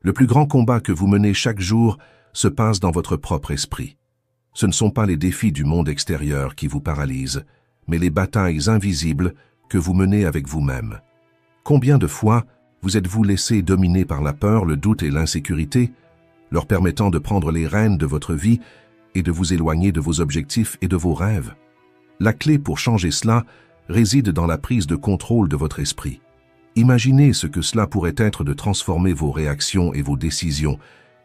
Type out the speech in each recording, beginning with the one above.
Le plus grand combat que vous menez chaque jour se passe dans votre propre esprit. Ce ne sont pas les défis du monde extérieur qui vous paralysent, mais les batailles invisibles que vous menez avec vous-même. Combien de fois vous êtes-vous laissé dominer par la peur, le doute et l'insécurité, leur permettant de prendre les rênes de votre vie et de vous éloigner de vos objectifs et de vos rêves? La clé pour changer cela réside dans la prise de contrôle de votre esprit. Imaginez ce que cela pourrait être de transformer vos réactions et vos décisions,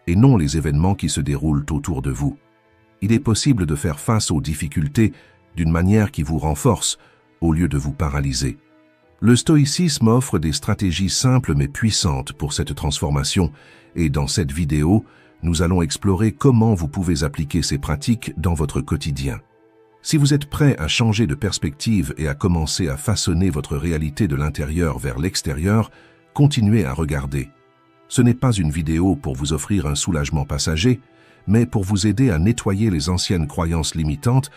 et non les événements qui se déroulent autour de vous. Il est possible de faire face aux difficultés d'une manière qui vous renforce, au lieu de vous paralyser. Le stoïcisme offre des stratégies simples mais puissantes pour cette transformation, et dans cette vidéo, nous allons explorer comment vous pouvez appliquer ces pratiques dans votre quotidien. Si vous êtes prêt à changer de perspective et à commencer à façonner votre réalité de l'intérieur vers l'extérieur, continuez à regarder. Ce n'est pas une vidéo pour vous offrir un soulagement passager, mais pour vous aider à nettoyer les anciennes croyances limitantes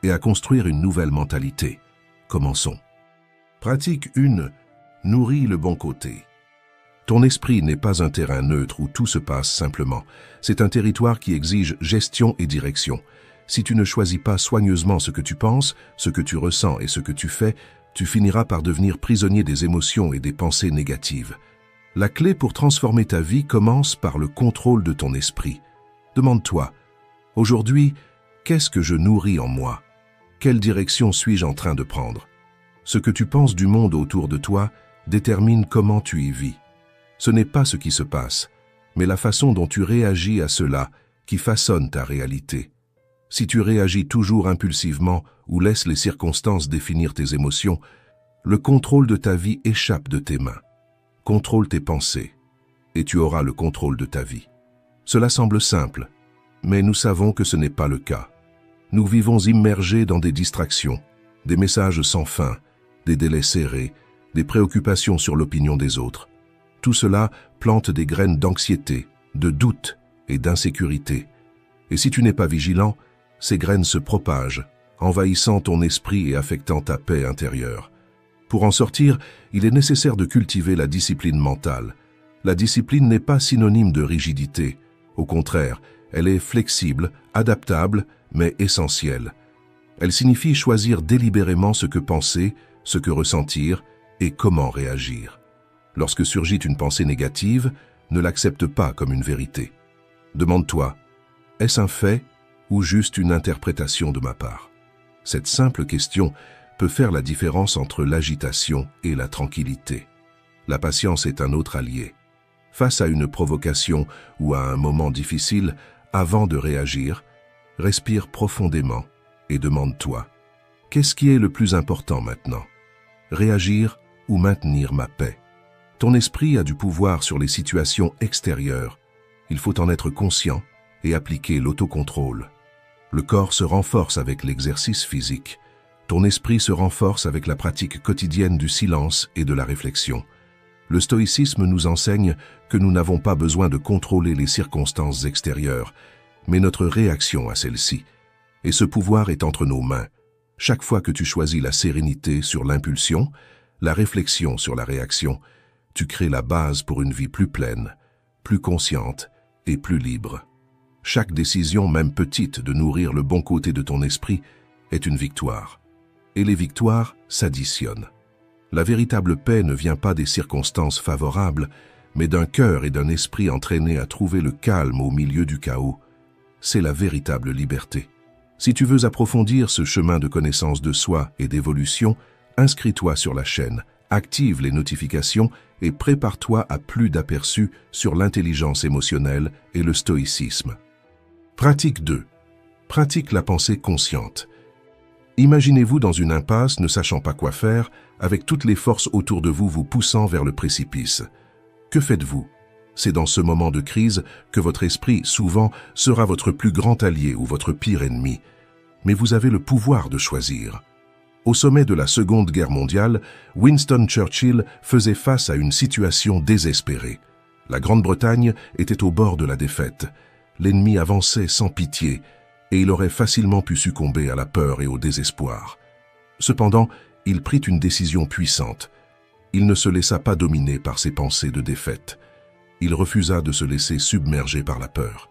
et à construire une nouvelle mentalité. Commençons. Pratique 1. Nourris le bon côté. Ton esprit n'est pas un terrain neutre où tout se passe simplement. C'est un territoire qui exige gestion et direction. Si tu ne choisis pas soigneusement ce que tu penses, ce que tu ressens et ce que tu fais, tu finiras par devenir prisonnier des émotions et des pensées négatives. La clé pour transformer ta vie commence par le contrôle de ton esprit. Demande-toi, aujourd'hui, qu'est-ce que je nourris en moi? Quelle direction suis-je en train de prendre? Ce que tu penses du monde autour de toi détermine comment tu y vis. Ce n'est pas ce qui se passe, mais la façon dont tu réagis à cela qui façonne ta réalité. Si tu réagis toujours impulsivement ou laisses les circonstances définir tes émotions, le contrôle de ta vie échappe de tes mains. Contrôle tes pensées, et tu auras le contrôle de ta vie. Cela semble simple, mais nous savons que ce n'est pas le cas. Nous vivons immergés dans des distractions, des messages sans fin, des délais serrés, des préoccupations sur l'opinion des autres. Tout cela plante des graines d'anxiété, de doute et d'insécurité. Et si tu n'es pas vigilant, ces graines se propagent, envahissant ton esprit et affectant ta paix intérieure. Pour en sortir, il est nécessaire de cultiver la discipline mentale. La discipline n'est pas synonyme de rigidité. Au contraire, elle est flexible, adaptable, mais essentielle. Elle signifie choisir délibérément ce que penser, ce que ressentir et comment réagir. Lorsque surgit une pensée négative, ne l'accepte pas comme une vérité. Demande-toi, est-ce un fait ou juste une interprétation de ma part? Cette simple question peut faire la différence entre l'agitation et la tranquillité. La patience est un autre allié. Face à une provocation ou à un moment difficile, avant de réagir, respire profondément et demande-toi, qu'est-ce qui est le plus important maintenant? Réagir ou maintenir ma paix? Ton esprit a du pouvoir sur les situations extérieures. Il faut en être conscient et appliquer l'autocontrôle. Le corps se renforce avec l'exercice physique. Ton esprit se renforce avec la pratique quotidienne du silence et de la réflexion. Le stoïcisme nous enseigne que nous n'avons pas besoin de contrôler les circonstances extérieures, mais notre réaction à celles-ci. Et ce pouvoir est entre nos mains. Chaque fois que tu choisis la sérénité sur l'impulsion, la réflexion sur la réaction, tu crées la base pour une vie plus pleine, plus consciente et plus libre. Chaque décision, même petite, de nourrir le bon côté de ton esprit est une victoire. Et les victoires s'additionnent. La véritable paix ne vient pas des circonstances favorables, mais d'un cœur et d'un esprit entraînés à trouver le calme au milieu du chaos. C'est la véritable liberté. Si tu veux approfondir ce chemin de connaissance de soi et d'évolution, inscris-toi sur la chaîne, active les notifications et prépare-toi à plus d'aperçus sur l'intelligence émotionnelle et le stoïcisme. Pratique 2. Pratique la pensée consciente. Imaginez-vous dans une impasse ne sachant pas quoi faire, avec toutes les forces autour de vous vous poussant vers le précipice. Que faites-vous? C'est dans ce moment de crise que votre esprit, souvent, sera votre plus grand allié ou votre pire ennemi. Mais vous avez le pouvoir de choisir. Au sommet de la Seconde Guerre mondiale, Winston Churchill faisait face à une situation désespérée. La Grande-Bretagne était au bord de la défaite. L'ennemi avançait sans pitié, et il aurait facilement pu succomber à la peur et au désespoir. Cependant, il prit une décision puissante. Il ne se laissa pas dominer par ses pensées de défaite. Il refusa de se laisser submerger par la peur.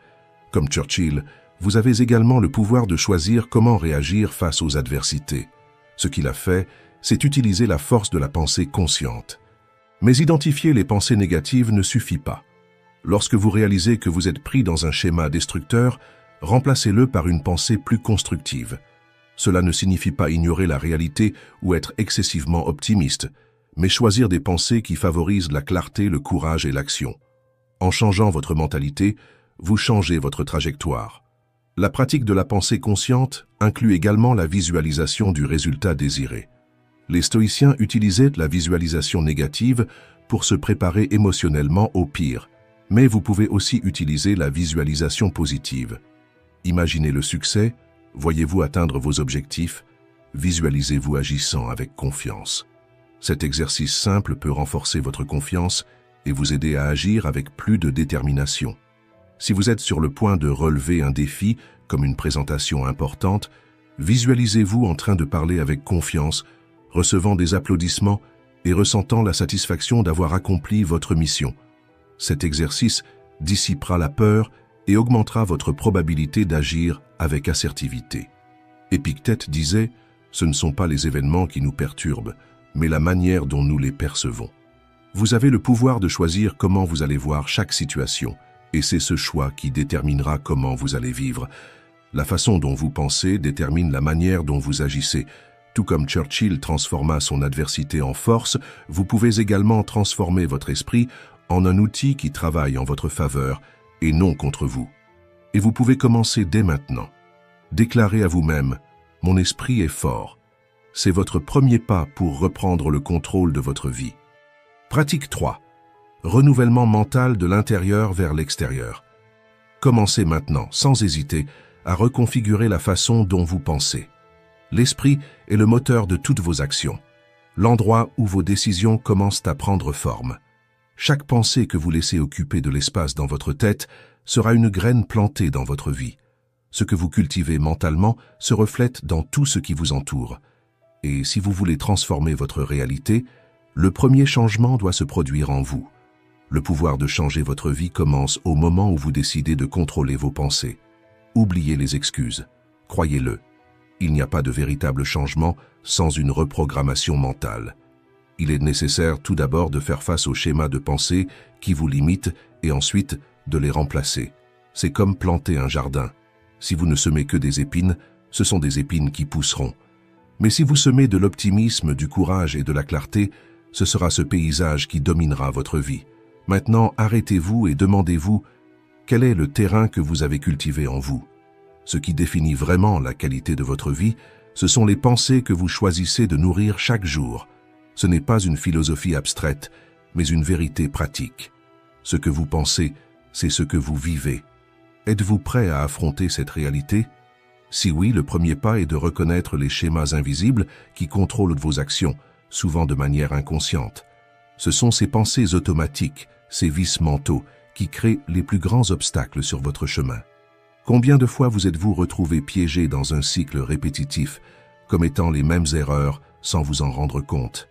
Comme Churchill, vous avez également le pouvoir de choisir comment réagir face aux adversités. Ce qu'il a fait, c'est utiliser la force de la pensée consciente. Mais identifier les pensées négatives ne suffit pas. Lorsque vous réalisez que vous êtes pris dans un schéma destructeur, remplacez-le par une pensée plus constructive. Cela ne signifie pas ignorer la réalité ou être excessivement optimiste, mais choisir des pensées qui favorisent la clarté, le courage et l'action. En changeant votre mentalité, vous changez votre trajectoire. La pratique de la pensée consciente inclut également la visualisation du résultat désiré. Les stoïciens utilisaient la visualisation négative pour se préparer émotionnellement au pire, mais vous pouvez aussi utiliser la visualisation positive. Imaginez le succès, voyez-vous atteindre vos objectifs, visualisez-vous agissant avec confiance. Cet exercice simple peut renforcer votre confiance et vous aider à agir avec plus de détermination. Si vous êtes sur le point de relever un défi, comme une présentation importante, visualisez-vous en train de parler avec confiance, recevant des applaudissements et ressentant la satisfaction d'avoir accompli votre mission. Cet exercice dissipera la peur et augmentera votre probabilité d'agir avec assertivité. Épictète disait « Ce ne sont pas les événements qui nous perturbent, mais la manière dont nous les percevons. » Vous avez le pouvoir de choisir comment vous allez voir chaque situation, et c'est ce choix qui déterminera comment vous allez vivre. La façon dont vous pensez détermine la manière dont vous agissez. Tout comme Churchill transforma son adversité en force, vous pouvez également transformer votre esprit en un outil qui travaille en votre faveur et non contre vous. Et vous pouvez commencer dès maintenant. Déclarez à vous-même « Mon esprit est fort ». C'est votre premier pas pour reprendre le contrôle de votre vie. Pratique 3. Renouvellement mental de l'intérieur vers l'extérieur. Commencez maintenant, sans hésiter, à reconfigurer la façon dont vous pensez. L'esprit est le moteur de toutes vos actions, l'endroit où vos décisions commencent à prendre forme. Chaque pensée que vous laissez occuper de l'espace dans votre tête sera une graine plantée dans votre vie. Ce que vous cultivez mentalement se reflète dans tout ce qui vous entoure. Et si vous voulez transformer votre réalité, le premier changement doit se produire en vous. Le pouvoir de changer votre vie commence au moment où vous décidez de contrôler vos pensées. Oubliez les excuses. Croyez-le. Il n'y a pas de véritable changement sans une reprogrammation mentale. Il est nécessaire tout d'abord de faire face aux schémas de pensée qui vous limitent et ensuite de les remplacer. C'est comme planter un jardin. Si vous ne semez que des épines, ce sont des épines qui pousseront. Mais si vous semez de l'optimisme, du courage et de la clarté, ce sera ce paysage qui dominera votre vie. Maintenant, arrêtez-vous et demandez-vous quel est le terrain que vous avez cultivé en vous. Ce qui définit vraiment la qualité de votre vie, ce sont les pensées que vous choisissez de nourrir chaque jour. Ce n'est pas une philosophie abstraite, mais une vérité pratique. Ce que vous pensez, c'est ce que vous vivez. Êtes-vous prêt à affronter cette réalité? Si oui, le premier pas est de reconnaître les schémas invisibles qui contrôlent vos actions, souvent de manière inconsciente. Ce sont ces pensées automatiques, ces vices mentaux, qui créent les plus grands obstacles sur votre chemin. Combien de fois vous êtes-vous retrouvé piégé dans un cycle répétitif, commettant les mêmes erreurs sans vous en rendre compte?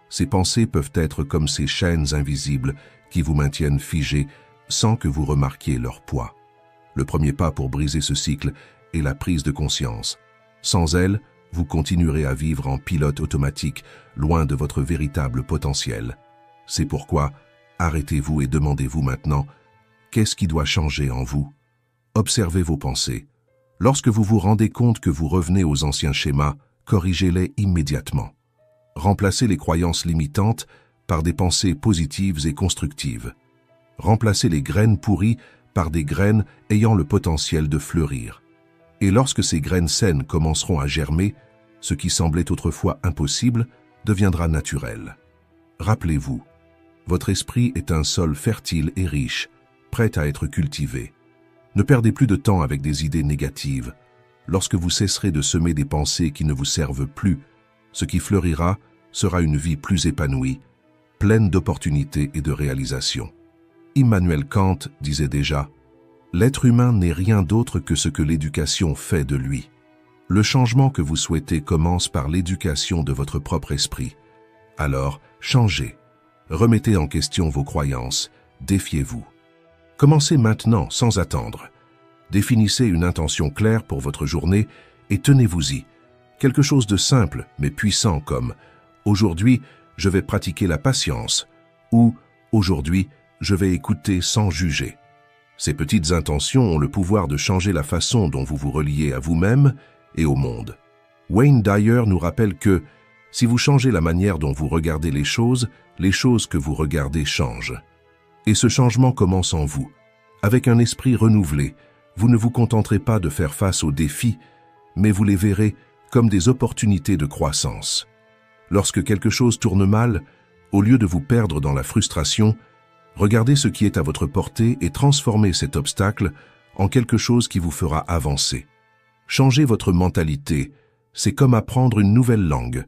Ces pensées peuvent être comme ces chaînes invisibles qui vous maintiennent figé sans que vous remarquiez leur poids. Le premier pas pour briser ce cycle est la prise de conscience. Sans elle, vous continuerez à vivre en pilote automatique, loin de votre véritable potentiel. C'est pourquoi, arrêtez-vous et demandez-vous maintenant, qu'est-ce qui doit changer en vous? Observez vos pensées. Lorsque vous vous rendez compte que vous revenez aux anciens schémas, corrigez-les immédiatement. Remplacez les croyances limitantes par des pensées positives et constructives. Remplacez les graines pourries par des graines ayant le potentiel de fleurir. Et lorsque ces graines saines commenceront à germer, ce qui semblait autrefois impossible deviendra naturel. Rappelez-vous, votre esprit est un sol fertile et riche, prêt à être cultivé. Ne perdez plus de temps avec des idées négatives. Lorsque vous cesserez de semer des pensées qui ne vous servent plus, ce qui fleurira sera une vie plus épanouie, pleine d'opportunités et de réalisations. Immanuel Kant disait déjà « L'être humain n'est rien d'autre que ce que l'éducation fait de lui. » Le changement que vous souhaitez commence par l'éducation de votre propre esprit. Alors, changez. Remettez en question vos croyances défiez-vous. Commencez maintenant, sans attendre. Définissez une intention claire pour votre journée et tenez-vous-y. Quelque chose de simple mais puissant comme « Aujourd'hui, je vais pratiquer la patience » ou « Aujourd'hui, je vais écouter sans juger ». Ces petites intentions ont le pouvoir de changer la façon dont vous vous reliez à vous-même et au monde. Wayne Dyer nous rappelle que si vous changez la manière dont vous regardez les choses que vous regardez changent. Et ce changement commence en vous. Avec un esprit renouvelé, vous ne vous contenterez pas de faire face aux défis, mais vous les verrez comme des opportunités de croissance. Lorsque quelque chose tourne mal, au lieu de vous perdre dans la frustration, regardez ce qui est à votre portée et transformez cet obstacle en quelque chose qui vous fera avancer. Changer votre mentalité, c'est comme apprendre une nouvelle langue.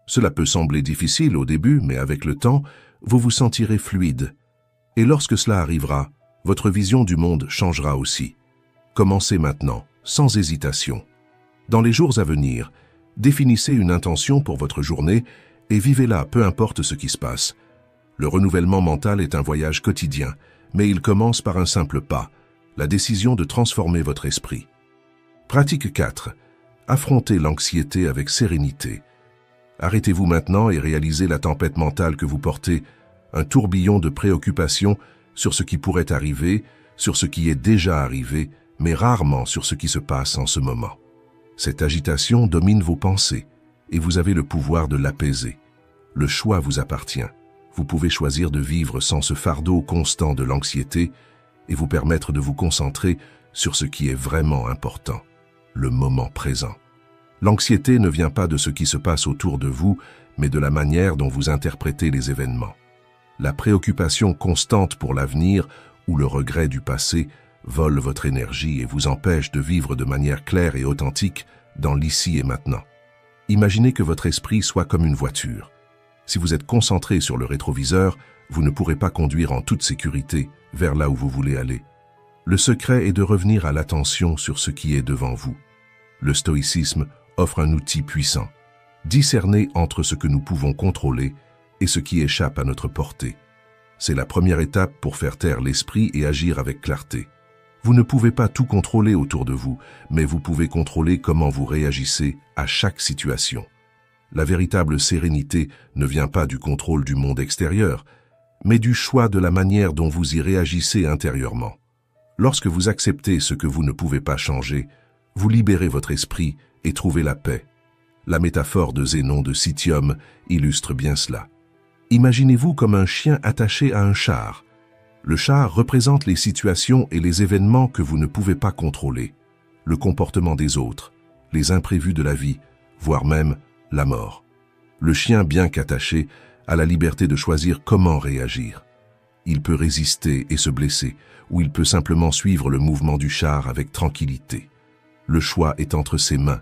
Cela peut sembler difficile au début, mais avec le temps, vous vous sentirez fluide. Et lorsque cela arrivera, votre vision du monde changera aussi. Commencez maintenant, sans hésitation. Dans les jours à venir, définissez une intention pour votre journée et vivez-la, peu importe ce qui se passe. Le renouvellement mental est un voyage quotidien, mais il commence par un simple pas, la décision de transformer votre esprit. Pratique 4. Affrontez l'anxiété avec sérénité. Arrêtez-vous maintenant et réalisez la tempête mentale que vous portez, un tourbillon de préoccupations sur ce qui pourrait arriver, sur ce qui est déjà arrivé, mais rarement sur ce qui se passe en ce moment. Cette agitation domine vos pensées et vous avez le pouvoir de l'apaiser. Le choix vous appartient. Vous pouvez choisir de vivre sans ce fardeau constant de l'anxiété et vous permettre de vous concentrer sur ce qui est vraiment important, le moment présent. L'anxiété ne vient pas de ce qui se passe autour de vous, mais de la manière dont vous interprétez les événements. La préoccupation constante pour l'avenir ou le regret du passé vole votre énergie et vous empêche de vivre de manière claire et authentique dans l'ici et maintenant. Imaginez que votre esprit soit comme une voiture. Si vous êtes concentré sur le rétroviseur, vous ne pourrez pas conduire en toute sécurité vers là où vous voulez aller. Le secret est de revenir à l'attention sur ce qui est devant vous. Le stoïcisme offre un outil puissant. Discerner entre ce que nous pouvons contrôler et ce qui échappe à notre portée. C'est la première étape pour faire taire l'esprit et agir avec clarté. Vous ne pouvez pas tout contrôler autour de vous, mais vous pouvez contrôler comment vous réagissez à chaque situation. La véritable sérénité ne vient pas du contrôle du monde extérieur, mais du choix de la manière dont vous y réagissez intérieurement. Lorsque vous acceptez ce que vous ne pouvez pas changer, vous libérez votre esprit et trouvez la paix. La métaphore de Zénon de Citium illustre bien cela. Imaginez-vous comme un chien attaché à un char. Le char représente les situations et les événements que vous ne pouvez pas contrôler, le comportement des autres, les imprévus de la vie, voire même la mort. Le chien, bien qu'attaché, a la liberté de choisir comment réagir. Il peut résister et se blesser, ou il peut simplement suivre le mouvement du char avec tranquillité. Le choix est entre ses mains.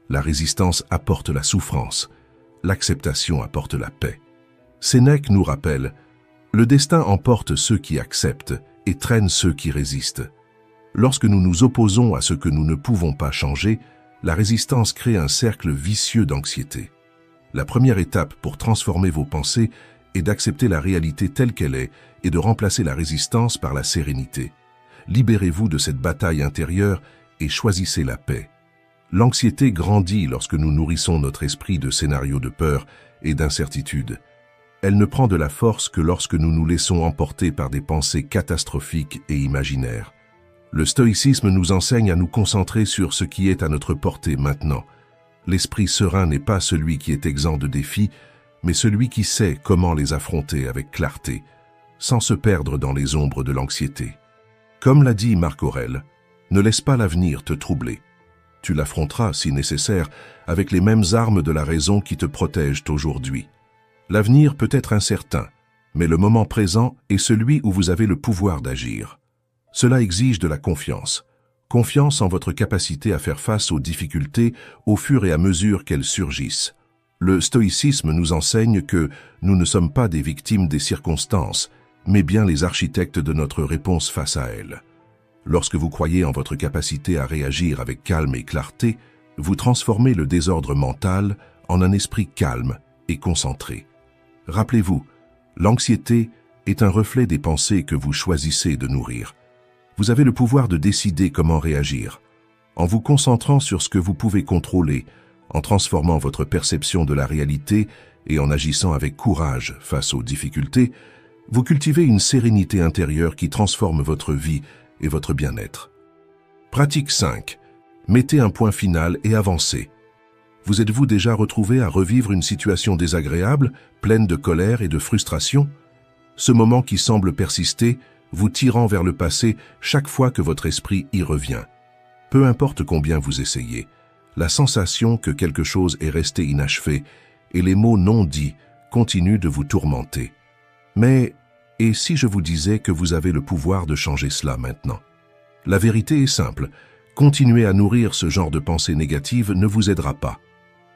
La résistance apporte la souffrance. L'acceptation apporte la paix. Sénèque nous rappelle « Le destin emporte ceux qui acceptent et traîne ceux qui résistent. » Lorsque nous nous opposons à ce que nous ne pouvons pas changer, la résistance crée un cercle vicieux d'anxiété. La première étape pour transformer vos pensées est d'accepter la réalité telle qu'elle est et de remplacer la résistance par la sérénité. Libérez-vous de cette bataille intérieure et choisissez la paix. L'anxiété grandit lorsque nous nourrissons notre esprit de scénarios de peur et d'incertitude. Elle ne prend de la force que lorsque nous nous laissons emporter par des pensées catastrophiques et imaginaires. Le stoïcisme nous enseigne à nous concentrer sur ce qui est à notre portée maintenant. L'esprit serein n'est pas celui qui est exempt de défis, mais celui qui sait comment les affronter avec clarté, sans se perdre dans les ombres de l'anxiété. Comme l'a dit Marc Aurèle, ne laisse pas l'avenir te troubler. Tu l'affronteras, si nécessaire, avec les mêmes armes de la raison qui te protègent aujourd'hui. L'avenir peut être incertain, mais le moment présent est celui où vous avez le pouvoir d'agir. Cela exige de la confiance. Confiance en votre capacité à faire face aux difficultés au fur et à mesure qu'elles surgissent. Le stoïcisme nous enseigne que nous ne sommes pas des victimes des circonstances, mais bien les architectes de notre réponse face à elles. Lorsque vous croyez en votre capacité à réagir avec calme et clarté, vous transformez le désordre mental en un esprit calme et concentré. Rappelez-vous, l'anxiété est un reflet des pensées que vous choisissez de nourrir. Vous avez le pouvoir de décider comment réagir. En vous concentrant sur ce que vous pouvez contrôler, en transformant votre perception de la réalité et en agissant avec courage face aux difficultés, vous cultivez une sérénité intérieure qui transforme votre vie et votre bien-être. Pratique 5. Mettez un point final et avancez. Vous êtes-vous déjà retrouvé à revivre une situation désagréable, pleine de colère et de frustration? Ce moment qui semble persister, vous tirant vers le passé chaque fois que votre esprit y revient. Peu importe combien vous essayez, la sensation que quelque chose est resté inachevé et les mots non dits continuent de vous tourmenter. Mais, et si je vous disais que vous avez le pouvoir de changer cela maintenant? La vérité est simple, continuer à nourrir ce genre de pensées négatives ne vous aidera pas.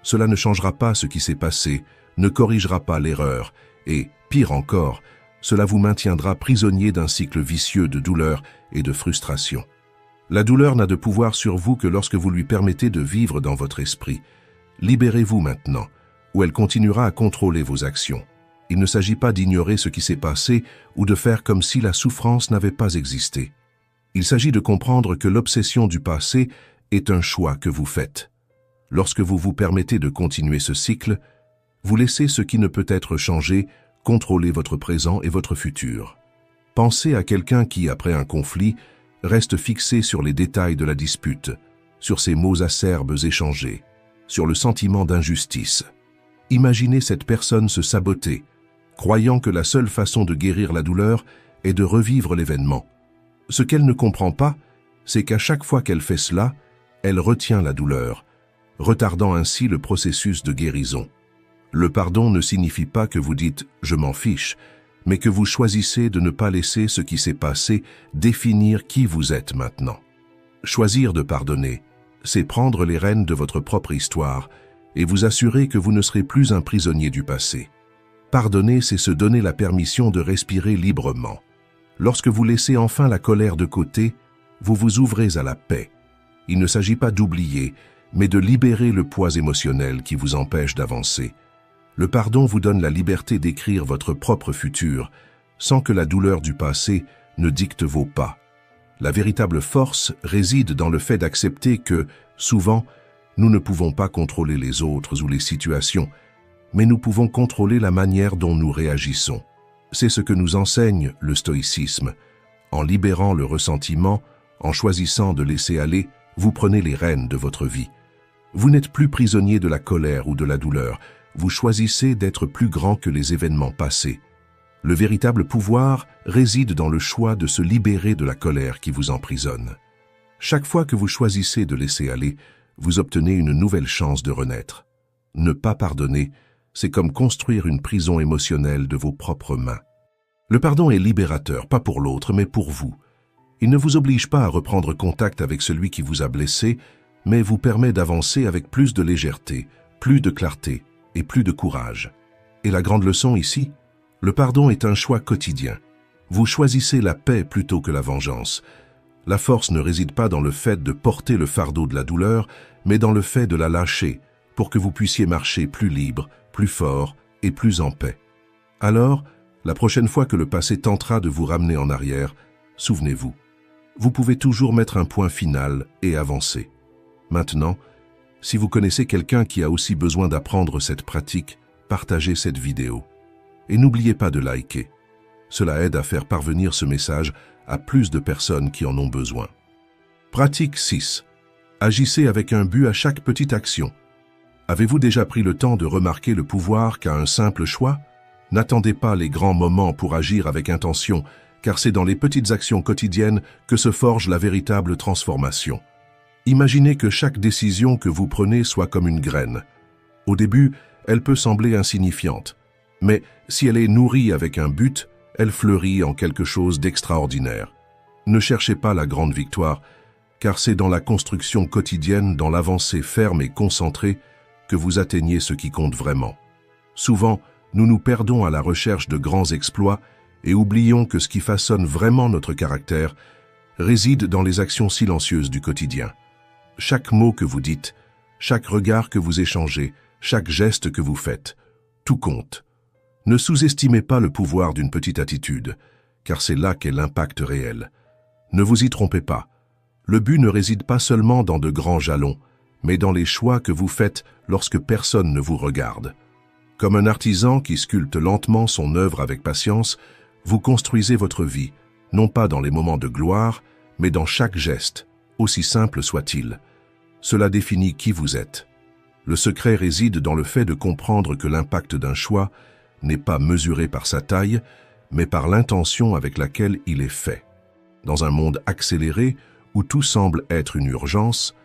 Cela ne changera pas ce qui s'est passé, ne corrigera pas l'erreur, et, pire encore, cela vous maintiendra prisonnier d'un cycle vicieux de douleur et de frustration. La douleur n'a de pouvoir sur vous que lorsque vous lui permettez de vivre dans votre esprit. Libérez-vous maintenant, ou elle continuera à contrôler vos actions. Il ne s'agit pas d'ignorer ce qui s'est passé ou de faire comme si la souffrance n'avait pas existé. Il s'agit de comprendre que l'obsession du passé est un choix que vous faites. Lorsque vous vous permettez de continuer ce cycle, vous laissez ce qui ne peut être changé contrôler votre présent et votre futur. Pensez à quelqu'un qui, après un conflit, reste fixé sur les détails de la dispute, sur ces mots acerbes échangés, sur le sentiment d'injustice. Imaginez cette personne se saboter, croyant que la seule façon de guérir la douleur est de revivre l'événement. Ce qu'elle ne comprend pas, c'est qu'à chaque fois qu'elle fait cela, elle retient la douleur, retardant ainsi le processus de guérison. Le pardon ne signifie pas que vous dites « je m'en fiche », mais que vous choisissez de ne pas laisser ce qui s'est passé définir qui vous êtes maintenant. Choisir de pardonner, c'est prendre les rênes de votre propre histoire et vous assurer que vous ne serez plus un prisonnier du passé. Pardonner, c'est se donner la permission de respirer librement. Lorsque vous laissez enfin la colère de côté, vous vous ouvrez à la paix. Il ne s'agit pas d'oublier, mais de libérer le poids émotionnel qui vous empêche d'avancer. Le pardon vous donne la liberté d'écrire votre propre futur, sans que la douleur du passé ne dicte vos pas. La véritable force réside dans le fait d'accepter que, souvent, nous ne pouvons pas contrôler les autres ou les situations, mais nous pouvons contrôler la manière dont nous réagissons. C'est ce que nous enseigne le stoïcisme. En libérant le ressentiment, en choisissant de laisser aller, vous prenez les rênes de votre vie. Vous n'êtes plus prisonnier de la colère ou de la douleur, vous choisissez d'être plus grand que les événements passés. Le véritable pouvoir réside dans le choix de se libérer de la colère qui vous emprisonne. Chaque fois que vous choisissez de laisser aller, vous obtenez une nouvelle chance de renaître. Ne pas pardonner, c'est comme construire une prison émotionnelle de vos propres mains. Le pardon est libérateur, pas pour l'autre, mais pour vous. Il ne vous oblige pas à reprendre contact avec celui qui vous a blessé, mais vous permet d'avancer avec plus de légèreté, plus de clarté et plus de courage. Et la grande leçon ici, le pardon est un choix quotidien. Vous choisissez la paix plutôt que la vengeance. La force ne réside pas dans le fait de porter le fardeau de la douleur, mais dans le fait de la lâcher, pour que vous puissiez marcher plus libre, plus fort et plus en paix. Alors, la prochaine fois que le passé tentera de vous ramener en arrière, souvenez-vous, vous pouvez toujours mettre un point final et avancer. Maintenant, si vous connaissez quelqu'un qui a aussi besoin d'apprendre cette pratique, partagez cette vidéo. Et n'oubliez pas de liker. Cela aide à faire parvenir ce message à plus de personnes qui en ont besoin. Pratique 6. Agissez avec un but à chaque petite action. Avez-vous déjà pris le temps de remarquer le pouvoir qu'a un simple choix? N'attendez pas les grands moments pour agir avec intention, car c'est dans les petites actions quotidiennes que se forge la véritable transformation. Imaginez que chaque décision que vous prenez soit comme une graine. Au début, elle peut sembler insignifiante, mais si elle est nourrie avec un but, elle fleurit en quelque chose d'extraordinaire. Ne cherchez pas la grande victoire, car c'est dans la construction quotidienne, dans l'avancée ferme et concentrée, que vous atteignez ce qui compte vraiment. Souvent, nous nous perdons à la recherche de grands exploits et oublions que ce qui façonne vraiment notre caractère réside dans les actions silencieuses du quotidien. Chaque mot que vous dites, chaque regard que vous échangez, chaque geste que vous faites, tout compte. Ne sous-estimez pas le pouvoir d'une petite attitude, car c'est là qu'est l'impact réel. Ne vous y trompez pas. Le but ne réside pas seulement dans de grands jalons, mais dans les choix que vous faites lorsque personne ne vous regarde. Comme un artisan qui sculpte lentement son œuvre avec patience, vous construisez votre vie, non pas dans les moments de gloire, mais dans chaque geste, aussi simple soit-il. Cela définit qui vous êtes. Le secret réside dans le fait de comprendre que l'impact d'un choix n'est pas mesuré par sa taille, mais par l'intention avec laquelle il est fait. Dans un monde accéléré, où tout semble être une urgence,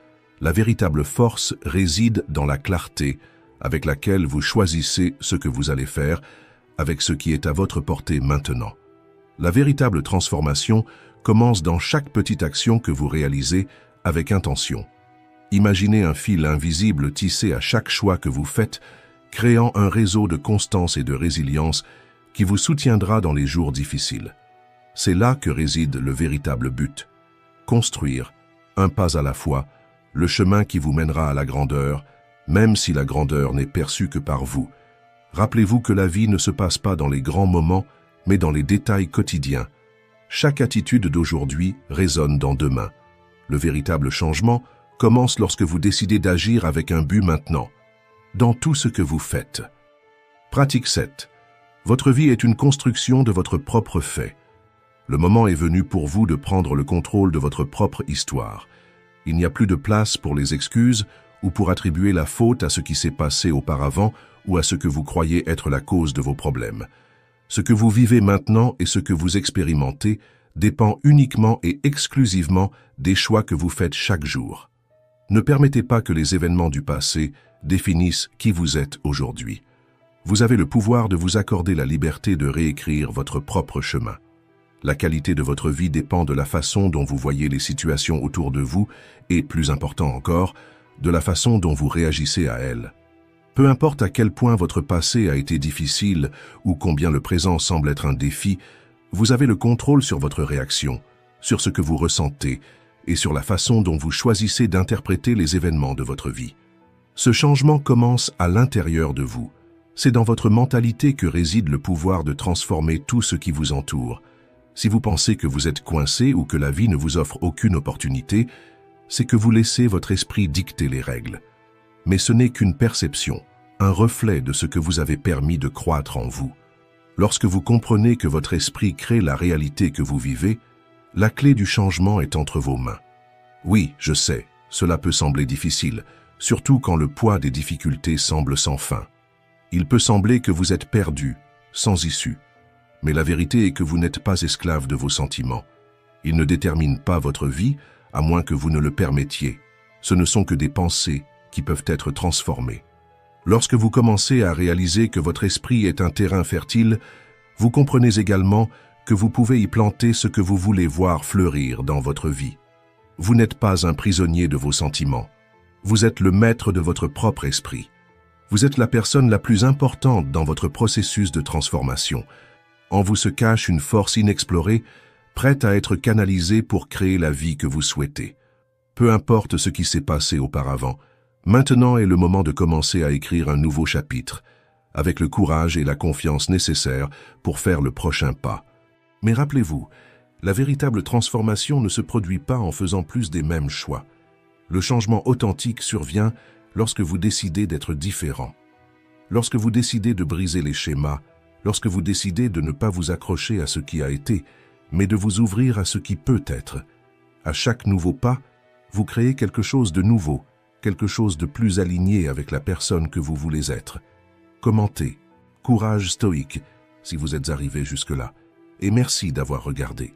la véritable force réside dans la clarté avec laquelle vous choisissez ce que vous allez faire, avec ce qui est à votre portée maintenant. La véritable transformation commence dans chaque petite action que vous réalisez avec intention. Imaginez un fil invisible tissé à chaque choix que vous faites, créant un réseau de constance et de résilience qui vous soutiendra dans les jours difficiles. C'est là que réside le véritable but. Construire, un pas à la fois, le chemin qui vous mènera à la grandeur, même si la grandeur n'est perçue que par vous. Rappelez-vous que la vie ne se passe pas dans les grands moments, mais dans les détails quotidiens. Chaque attitude d'aujourd'hui résonne dans demain. Le véritable changement commence lorsque vous décidez d'agir avec un but maintenant, dans tout ce que vous faites. Pratique 7. Votre vie est une construction de votre propre fait. Le moment est venu pour vous de prendre le contrôle de votre propre histoire. Il n'y a plus de place pour les excuses ou pour attribuer la faute à ce qui s'est passé auparavant ou à ce que vous croyez être la cause de vos problèmes. Ce que vous vivez maintenant et ce que vous expérimentez dépend uniquement et exclusivement des choix que vous faites chaque jour. Ne permettez pas que les événements du passé définissent qui vous êtes aujourd'hui. Vous avez le pouvoir de vous accorder la liberté de réécrire votre propre chemin. La qualité de votre vie dépend de la façon dont vous voyez les situations autour de vous et, plus important encore, de la façon dont vous réagissez à elles. Peu importe à quel point votre passé a été difficile ou combien le présent semble être un défi, vous avez le contrôle sur votre réaction, sur ce que vous ressentez et sur la façon dont vous choisissez d'interpréter les événements de votre vie. Ce changement commence à l'intérieur de vous. C'est dans votre mentalité que réside le pouvoir de transformer tout ce qui vous entoure. Si vous pensez que vous êtes coincé ou que la vie ne vous offre aucune opportunité, c'est que vous laissez votre esprit dicter les règles. Mais ce n'est qu'une perception, un reflet de ce que vous avez permis de croître en vous. Lorsque vous comprenez que votre esprit crée la réalité que vous vivez, la clé du changement est entre vos mains. Oui, je sais, cela peut sembler difficile, surtout quand le poids des difficultés semble sans fin. Il peut sembler que vous êtes perdu, sans issue. Mais la vérité est que vous n'êtes pas esclave de vos sentiments. Ils ne déterminent pas votre vie, à moins que vous ne le permettiez. Ce ne sont que des pensées qui peuvent être transformées. Lorsque vous commencez à réaliser que votre esprit est un terrain fertile, vous comprenez également que vous pouvez y planter ce que vous voulez voir fleurir dans votre vie. Vous n'êtes pas un prisonnier de vos sentiments. Vous êtes le maître de votre propre esprit. Vous êtes la personne la plus importante dans votre processus de transformation. En vous se cache une force inexplorée, prête à être canalisée pour créer la vie que vous souhaitez. Peu importe ce qui s'est passé auparavant, maintenant est le moment de commencer à écrire un nouveau chapitre, avec le courage et la confiance nécessaires pour faire le prochain pas. Mais rappelez-vous, la véritable transformation ne se produit pas en faisant plus des mêmes choix. Le changement authentique survient lorsque vous décidez d'être différent. Lorsque vous décidez de briser les schémas, lorsque vous décidez de ne pas vous accrocher à ce qui a été, mais de vous ouvrir à ce qui peut être. À chaque nouveau pas, vous créez quelque chose de nouveau, quelque chose de plus aligné avec la personne que vous voulez être. Commentez, courage stoïque, si vous êtes arrivé jusque-là, et merci d'avoir regardé.